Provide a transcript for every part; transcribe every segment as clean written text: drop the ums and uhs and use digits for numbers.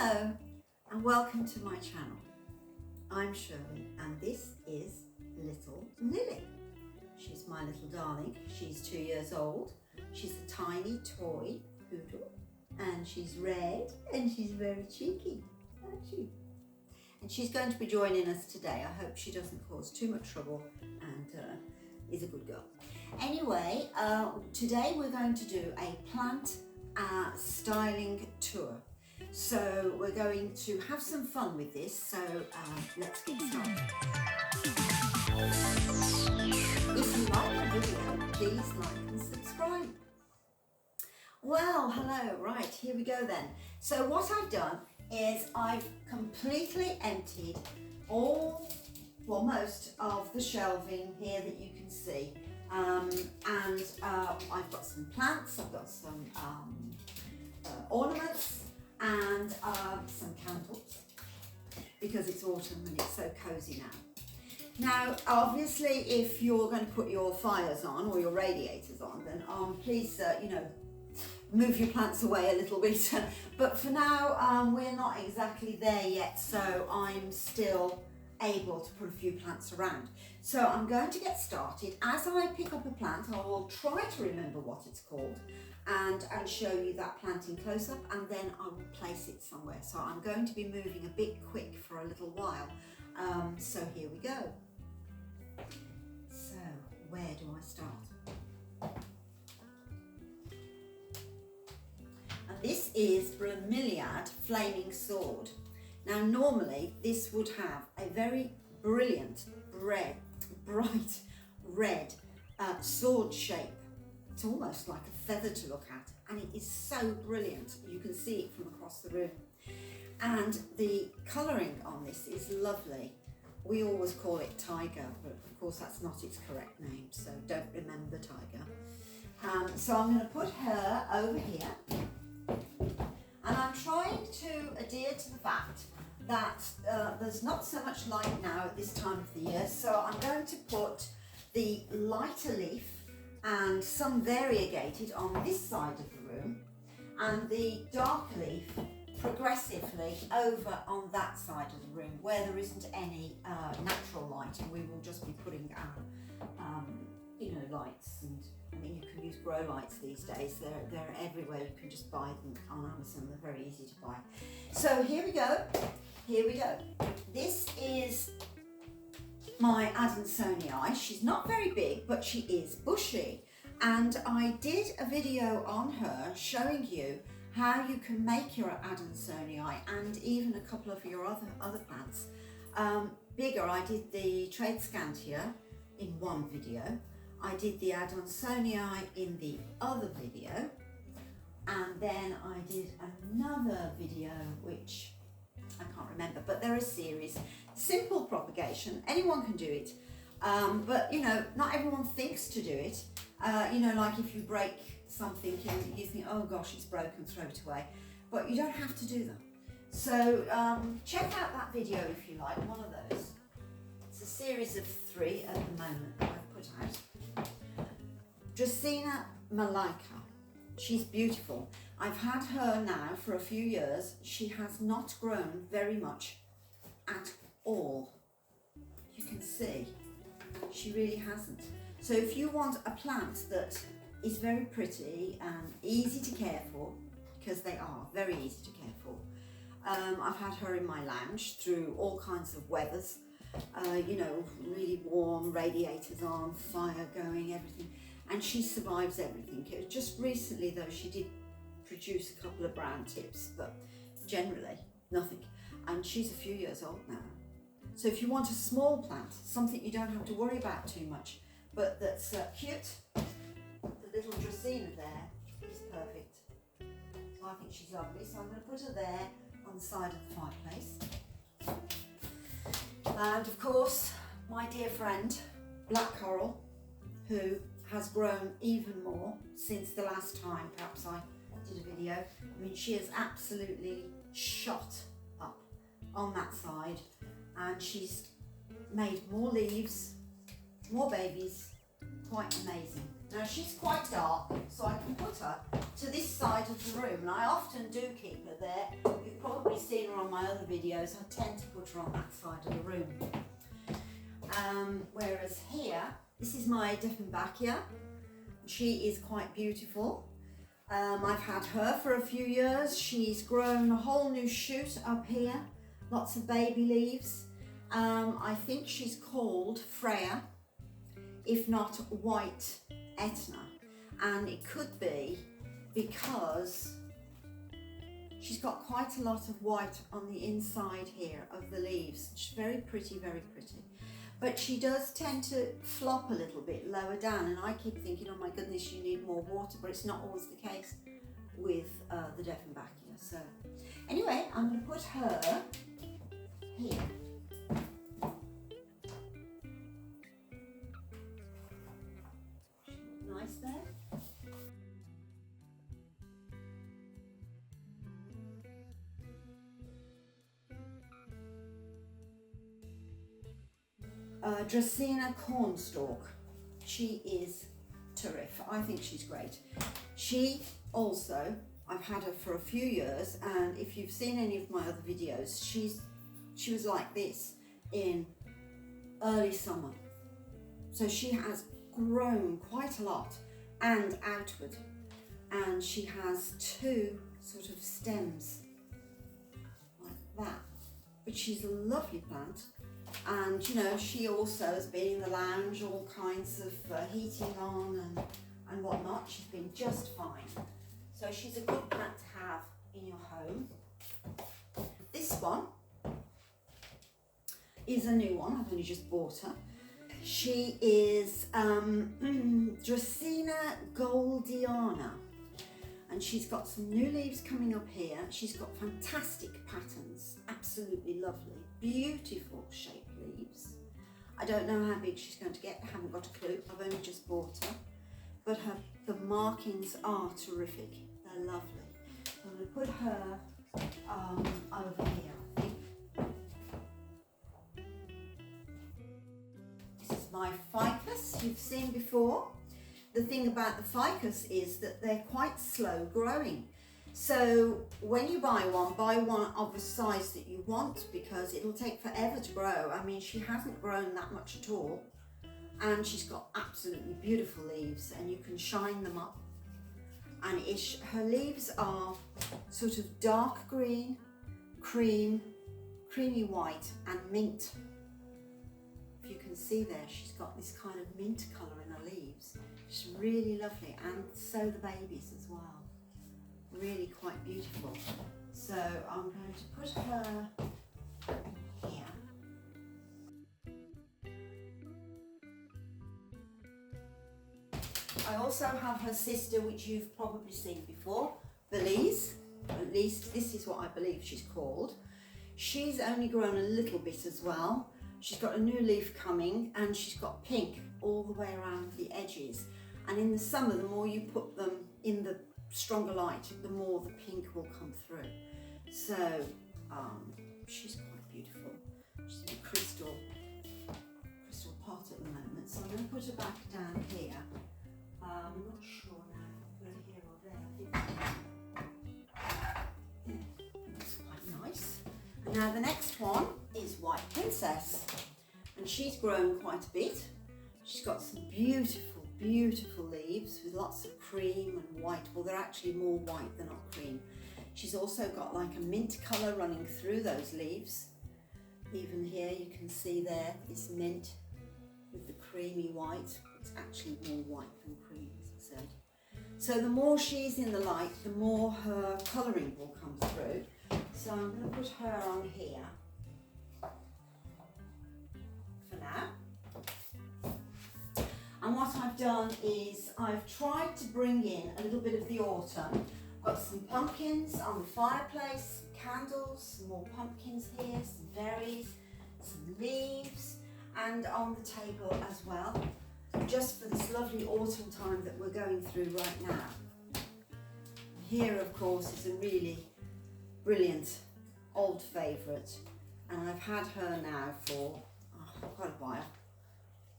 Hello and welcome to my channel. I'm Shirl and this is little Lily. She's my little darling. She's 2 years old. She's a tiny toy poodle and she's red and she's very cheeky, isn't she? And she's going to be joining us today. I hope she doesn't cause too much trouble and is a good girl. Anyway, today we're going to do a plant styling tour. So we're going to have some fun with this, so let's get started. If you like the video, please like and subscribe. Well, hello, right, here we go then. So what I've done is I've completely emptied most of the shelving here that you can see. I've got some plants, I've got some ornaments, and some candles because it's autumn and it's so cozy now. Now, obviously, if you're going to put your fires on or your radiators on, then please, move your plants away a little bit. But for now, we're not exactly there yet, so I'm still able to put a few plants around. So I'm going to get started. As I pick up a plant, I will try to remember what it's called and show you that plant in close up, and then I will place it somewhere. So I'm going to be moving a bit quick for a little while. So here we go. So where do I start? And this is Bromeliad Flaming Sword. Now normally this would have a very brilliant, bright red sword shape. It's almost like a feather to look at, and it is so brilliant. You can see it from across the room. And the colouring on this is lovely. We always call it tiger, but of course that's not its correct name, so don't remember tiger. So I'm going to put her over here, and I'm trying to adhere to the fact that there's not so much light now at this time of the year, so I'm going to put the lighter leaf and some variegated on this side of the room, and the dark leaf progressively over on that side of the room where there isn't any natural light, and we will just be putting lights. And I mean, you can use grow lights these days. They're everywhere. You can just buy them on Amazon. They're very easy to buy. So here we go. Here we go. This is my Adansonii. She's not very big, but she is bushy. And I did a video on her showing you how you can make your Adansonii and even a couple of your other plants bigger. I did the Tradescantia in one video. I did the Adansonii in the other video. And then I did another video which I can't remember, but they're a series. Simple propagation, anyone can do it, but not everyone thinks to do it. Like if you break something, you think, oh gosh, it's broken, throw it away, but you don't have to do that. So check out that video if you like, one of those. It's a series of 3 at the moment that I've put out. Dracaena Malika. She's beautiful. I've had her now for a few years. She has not grown very much at all. You can see, she really hasn't. So if you want a plant that is very pretty and easy to care for, because they are very easy to care for, I've had her in my lounge through all kinds of weathers, really warm, radiators on, fire going, everything. And she survives everything. Just recently though, she did produce a couple of brown tips, but generally nothing. And she's a few years old now. So if you want a small plant, something you don't have to worry about too much, but that's cute, the little Dracaena there is perfect. I think she's lovely, so I'm going to put her there on the side of the fireplace. And of course, my dear friend, Black Coral, who has grown even more since the last time perhaps I did a video. I mean, she has absolutely shot up on that side, and she's made more leaves, more babies, quite amazing. Now she's quite dark, so I can put her to this side of the room, and I often do keep her there. You've probably seen my other videos, I tend to put her on that side of the room. Whereas here, this is my Dieffenbachia. She is quite beautiful. I've had her for a few years. She's grown a whole new shoot up here, lots of baby leaves. I think she's called Freya, if not White Etna, and it could be because she's got quite a lot of white on the inside here of the leaves. She's very pretty, very pretty. But she does tend to flop a little bit lower down, and I keep thinking, oh my goodness, you need more water, but it's not always the case with the Dieffenbachia. So anyway, I'm going to put her here. Nice there. Dracaena cornstalk. She is terrific. I think she's great. She also, I've had her for a few years, and if you've seen any of my other videos, she was like this in early summer. So she has grown quite a lot and outward, and she has two sort of stems like that. But she's a lovely plant. And you know, she also has been in the lounge, all kinds of heating on and whatnot. She's been just fine. So she's a good plant to have in your home. This one is a new one. I've only just bought her. She is Dracaena goldiana, and she's got some new leaves coming up here. She's got fantastic patterns, absolutely lovely, beautiful shaped leaves. I don't know how big she's going to get, I haven't got a clue. I've only just bought her, but the markings are terrific. They're lovely. So I'm going to put her over here, I think. This is my ficus you've seen before. The thing about the ficus is that they're quite slow growing. So when you buy one of the size that you want, because it'll take forever to grow. I mean, she hasn't grown that much at all, and she's got absolutely beautiful leaves, and you can shine them up. And her leaves are sort of dark green, creamy white, and mint. If you can see there, she's got this kind of mint colour in her leaves. She's really lovely, and so the babies as well. Really quite beautiful. So I'm going to put her here. I also have her sister, which you've probably seen before, Belize. At least this is what I believe she's called. She's only grown a little bit as well. She's got a new leaf coming, and she's got pink all the way around the edges. And in the summer, the more you put them in the stronger light, the more the pink will come through. So she's quite beautiful. She's in a crystal pot at the moment. So I'm going to put her back down here. I'm not sure now whether here or there. I think that's quite nice. And now the next one is White Princess, and she's grown quite a bit. She's got some beautiful leaves with lots of cream and white. Well, they're actually more white than not cream. She's also got like a mint colour running through those leaves. Even here you can see there this mint with the creamy white. It's actually more white than cream, as I said. So the more she's in the light, the more her colouring will come through. So I'm going to put her on here for now. And what I've done is I've tried to bring in a little bit of the autumn. I've got some pumpkins on the fireplace, some candles, some more pumpkins here, some berries, some leaves, and on the table as well, just for this lovely autumn time that we're going through right now. Here, of course, is a really brilliant old favourite, and I've had her now for quite a while.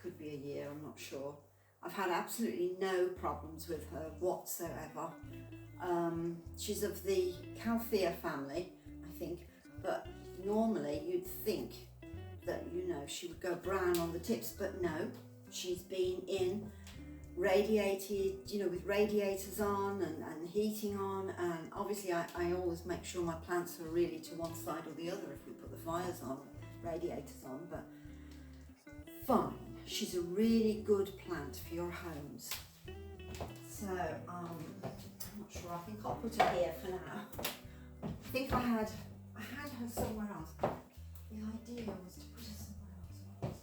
Could be a year, I'm not sure. I've had absolutely no problems with her whatsoever. She's of the CALATHEA family, I think, but normally you'd think that, you know, she would go brown on the tips, but no, she's been in radiated, you know, with radiators on and heating on, and obviously I always make sure my plants are really to one side or the other if we put the fires on, radiators on, but fine. She's a really good plant for your homes. So I'm not sure, I think I'll put her here for now. I think I had her somewhere else, but the idea was to put her somewhere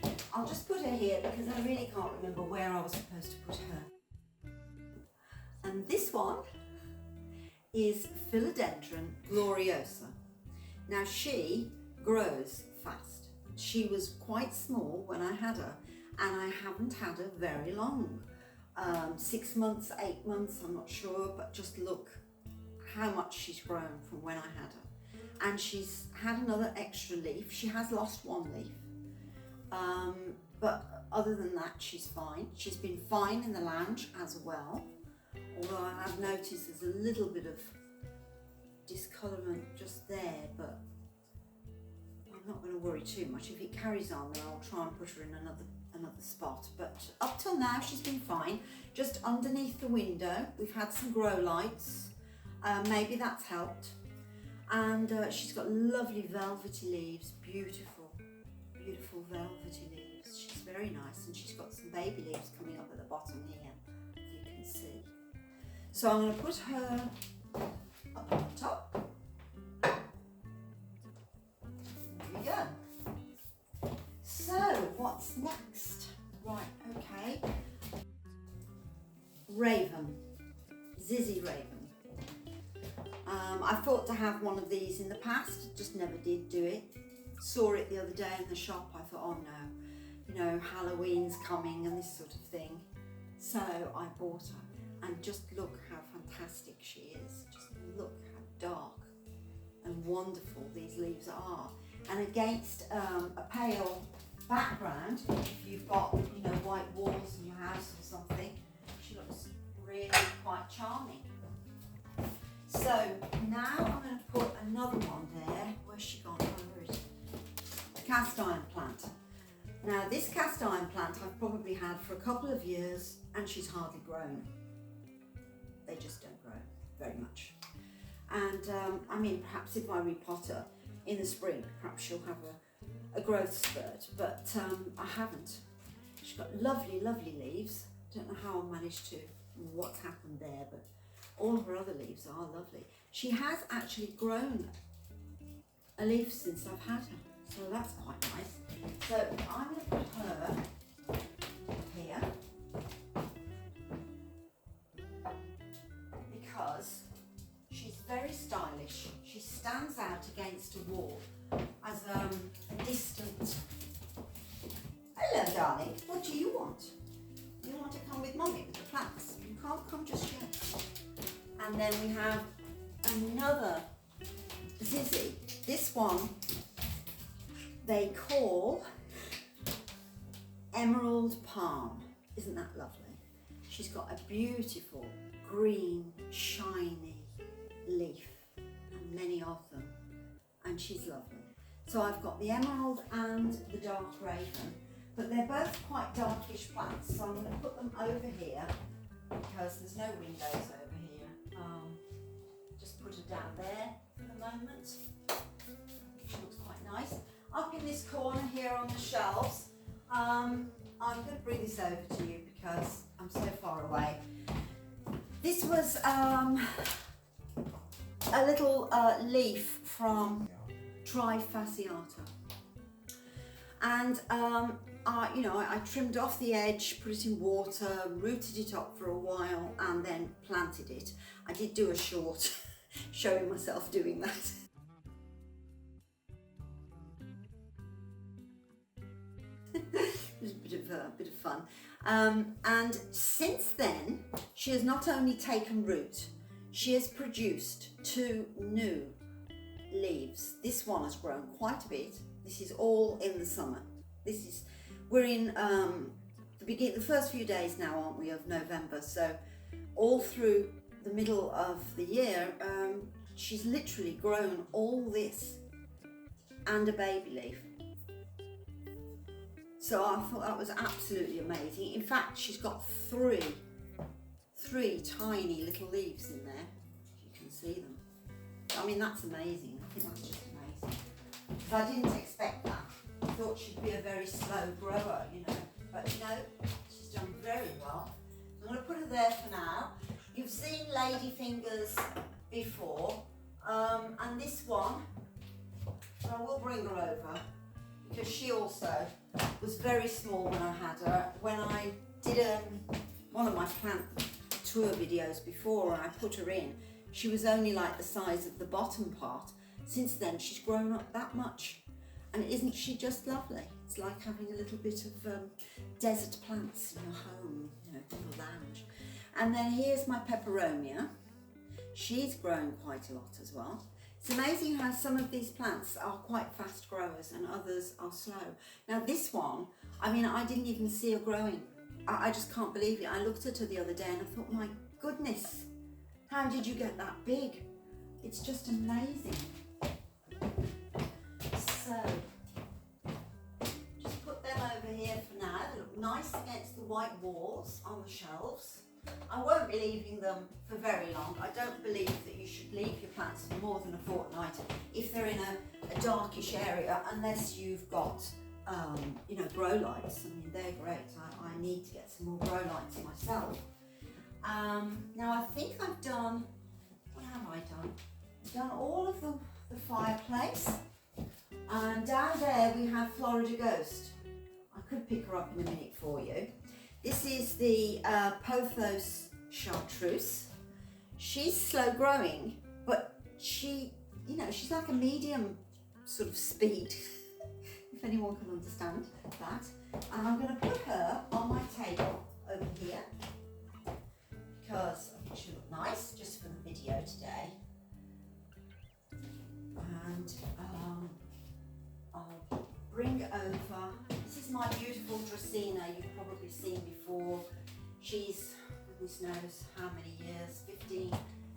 else. I'll just put her here because I really can't remember where I was supposed to put her. And this one is Philodendron gloriosa. Now she grows fast. She was quite small when I had her, and I haven't had her very long. 6 months, 8 months, I'm not sure, but just look how much she's grown from when I had her. And she's had another extra leaf. She has lost one leaf. But other than that, she's fine. She's been fine in the lounge as well. Although I have noticed there's a little bit of discolourment just there, but I'm not going to worry too much. If it carries on, then I'll try and put her in another spot. But up till now, she's been fine. Just underneath the window, we've had some grow lights. Maybe that's helped. And she's got lovely velvety leaves, beautiful, beautiful velvety leaves. She's very nice, and she's got some baby leaves coming up at the bottom here, if you can see. So I'm going to put her up on the top. There we go. So what's next? Right, okay. Raven, Zizzy Raven. I thought to have one of these in the past, just never did do it. Saw it the other day in the shop, I thought, oh no, you know, Halloween's coming and this sort of thing. So I bought her, and just look how fantastic she is. Just look how dark and wonderful these leaves are. And against a pale background, if you've got, you know, white walls in your house or something, she looks really quite charming. So now I'm going to put another one there. Where's she gone? Where is it? A cast iron plant. Now this cast iron plant I've probably had for a couple of years, and she's hardly grown. They just don't grow very much. And I mean, perhaps if I repot her in the spring, perhaps she'll have a growth spurt, but I haven't. She's got lovely, lovely leaves. Don't know how I managed to, what's happened there, but all of her other leaves are lovely. She has actually grown a leaf since I've had her, so that's quite nice. So I'm going to put her here because she's very stylish. She stands out against a wall as a distant. Hello, darling. What do you want? Do you want to come with Mummy with the plants? You can't come just yet. And then we have another Zizzy. This one they call Emerald Palm. Isn't that lovely? She's got a beautiful green, shiny leaf, and many of them, and she's lovely. So I've got the emerald and the dark raven, but they're both quite darkish plants, so I'm going to put them over here because there's no windows over here. Just put her down there for the moment. She looks quite nice. Up in this corner here on the shelves, I'm going to bring this over to you because I'm so far away. This was a little leaf from Trifasciata, and I trimmed off the edge, put it in water, rooted it up for a while, and then planted it. I did do a short showing myself doing that. It was a bit of fun. And since then, she has not only taken root, she has produced 2 new leaves. This one has grown quite a bit. This is all in the summer. We're in the first few days now, aren't we, of November? So all through the middle of the year, she's literally grown all this and a baby leaf. So I thought that was absolutely amazing. In fact, she's got three tiny little leaves in there. You can see them. I mean, that's amazing. I think that's just amazing. But I didn't expect that. I thought she'd be a very slow grower, you know. But you know, she's done very well. I'm going to put her there for now. You've seen ladyfingers before, and this one, I will bring her over because she also was very small when I had her. When I did one of my plant tour videos before and I put her in, she was only like the size of the bottom part. Since then, she's grown up that much. And isn't she just lovely? It's like having a little bit of desert plants in your home, you know, little lounge. And then here's my peperomia. She's grown quite a lot as well. It's amazing how some of these plants are quite fast growers and others are slow. Now this one, I mean, I didn't even see her growing. I just can't believe it. I looked at her the other day and I thought, my goodness, how did you get that big? It's just amazing. So, just put them over here for now. They look nice against the white walls on the shelves. I won't be leaving them for very long. I don't believe that you should leave your plants for more than a fortnight if they're in a darkish area, unless you've got, you know, grow lights. I mean, they're great. I need to get some more grow lights myself. Now, I think I've done, what have I done? I've done all of the fireplace. And down there we have Florida Ghost. I could pick her up in a minute for you. This is the Pothos Chartreuse. She's slow growing, but she, you know, she's like a medium sort of speed, if anyone can understand that. And I'm going to put her on my table over here because I think she'll look nice just for the video today. And I'll bring over, this is my beautiful Dracaena you've probably seen before. She's, goodness knows how many years, 15,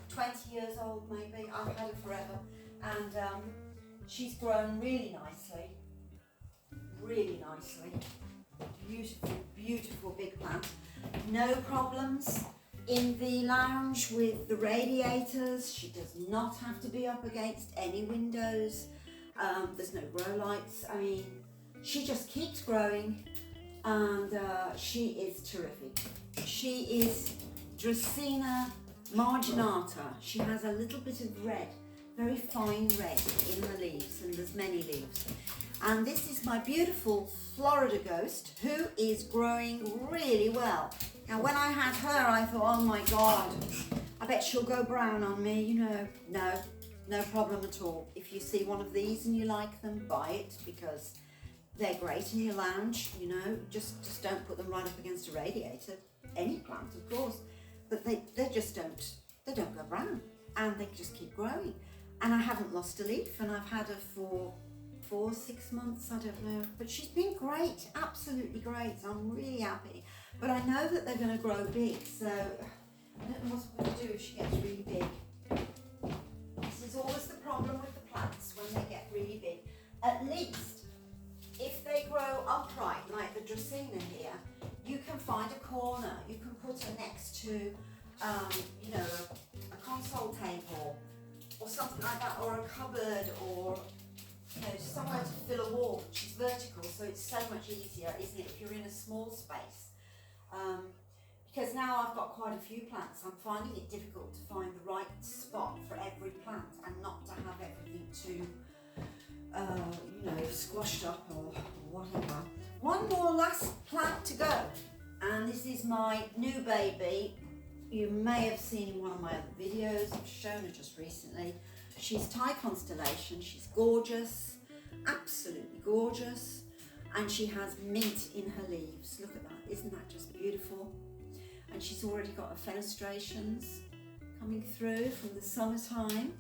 20 years old maybe. I've had her forever. And she's grown really nicely. Really nicely. Beautiful, beautiful big plant. No problems in the lounge with the radiators. She does not have to be up against any windows. There's no grow lights. I mean, she just keeps growing and she is terrific. She is Dracaena marginata. She has a little bit of red, very fine red in the leaves, and there's many leaves. And this is my beautiful Florida Ghost, who is growing really well. Now, when I had her, I thought, oh my God, I bet she'll go brown on me, you know. No problem at all. If you see one of these and you like them, buy it, because they're great in your lounge, you know. Just don't put them right up against a radiator. Any plant, of course, but they just don't go brown, and they just keep growing. And I haven't lost a leaf, and I've had her for 4-6 months, I don't know, but she's been great, absolutely great. I'm really happy, but I know that they're going to grow big, so I don't know what I'm going to do if she gets really big. This is always the problem with the plants when they get really big. At least if they grow upright like the Dracaena here, you can find a corner. You can put her next to, you know, a console table or something like that, or a cupboard, or, you know, somewhere to fill a wall, which is vertical, so it's so much easier, isn't it, if you're in a small space. Because now I've got quite a few plants, I'm finding it difficult to find the right spot for every plant and not to have everything too, you know, squashed up or whatever. One more last plant to go, and this is my new baby. You may have seen in one of my other videos, I've shown her just recently. She's Thai Constellation, she's gorgeous, absolutely gorgeous, and she has mint in her leaves. Look at that, isn't that just beautiful? And she's already got her fenestrations coming through from the summertime.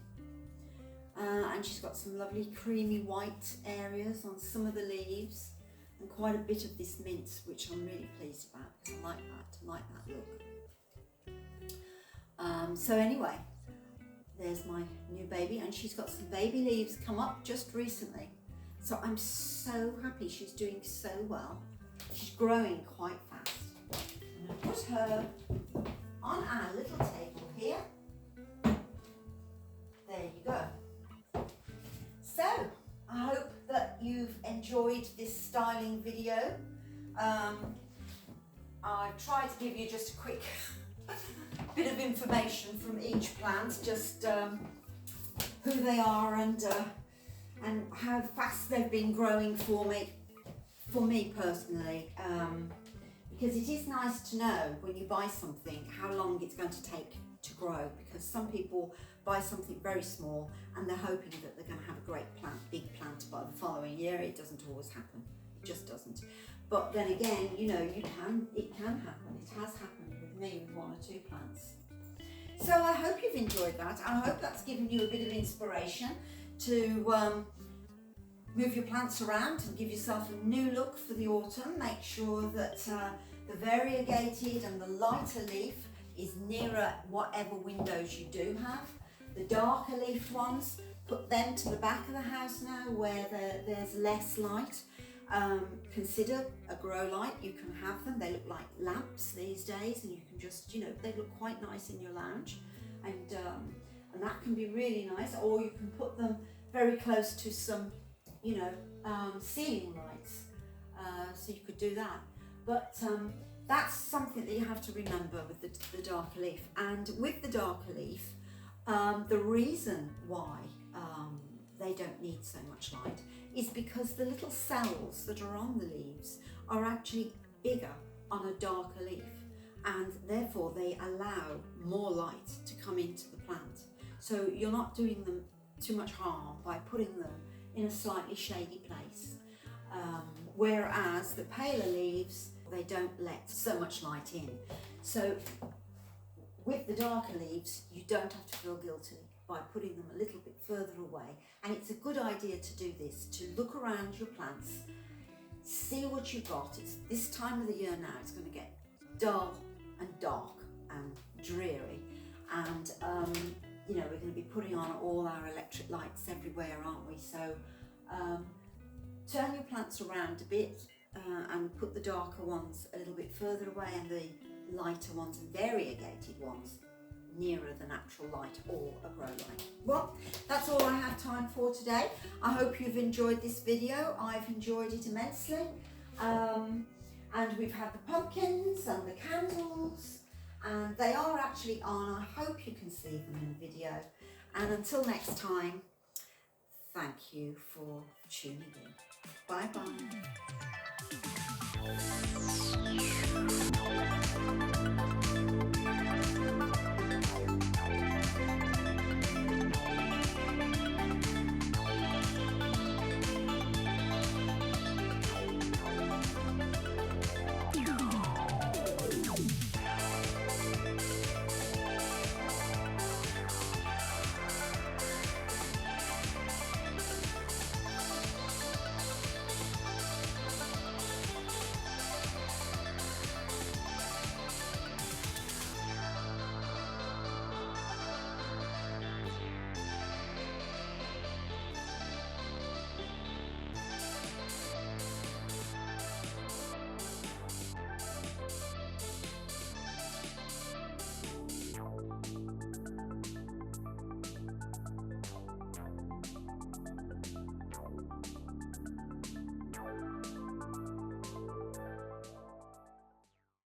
And she's got some lovely creamy white areas on some of the leaves, and quite a bit of this mint, which I'm really pleased about, because I like that look. So anyway, there's my new baby, and she's got some baby leaves come up just recently. So I'm so happy she's doing so well. She's growing quite fast. I'm going to put her on our little table here. There you go. So I hope that you've enjoyed this styling video. I've tried to give you just a quick bit of information from each plant, just who they are and how fast they've been growing for me personally, because it is nice to know when you buy something how long it's going to take to grow, because some people buy something very small and they're hoping that they're going to have a great plant, big plant by the following year. It doesn't always happen. It just doesn't. But then again, you know, it can happen. It has happened with me with 1 or 2 plants. So I hope you've enjoyed that. I hope that's given you a bit of inspiration to move your plants around and give yourself a new look for the autumn. Make sure that the variegated and the lighter leaf is nearer whatever windows you do have. The darker leaf ones, put them to the back of the house now where there's less light. Consider a grow light. You can have them. They look like lamps these days, and you can just, you know, they look quite nice in your lounge, and that can be really nice. Or you can put them very close to some, you know, ceiling lights, so you could do that. But that's something that you have to remember with the darker leaf. And with the darker leaf, the reason why they don't need so much light is because the little cells that are on the leaves are actually bigger on a darker leaf, and therefore they allow more light to come into the plant. So you're not doing them too much harm by putting them in a slightly shady place. Whereas the paler leaves, they don't let so much light in. So with the darker leaves, you don't have to feel guilty by putting them a little bit further away. And it's a good idea to do this, to look around your plants, see what you've got. It's this time of the year now, it's going to get dull and dark and dreary. And, you know, we're going to be putting on all our electric lights everywhere, aren't we? So turn your plants around a bit and put the darker ones a little bit further away and the lighter ones and variegated ones nearer the natural light or a grow light. Well, that's all I have time for today. I hope you've enjoyed this video. I've enjoyed it immensely. And we've had the pumpkins and the candles, and they are actually on. I hope you can see them in the video. And until next time, thank you for tuning in. Bye bye.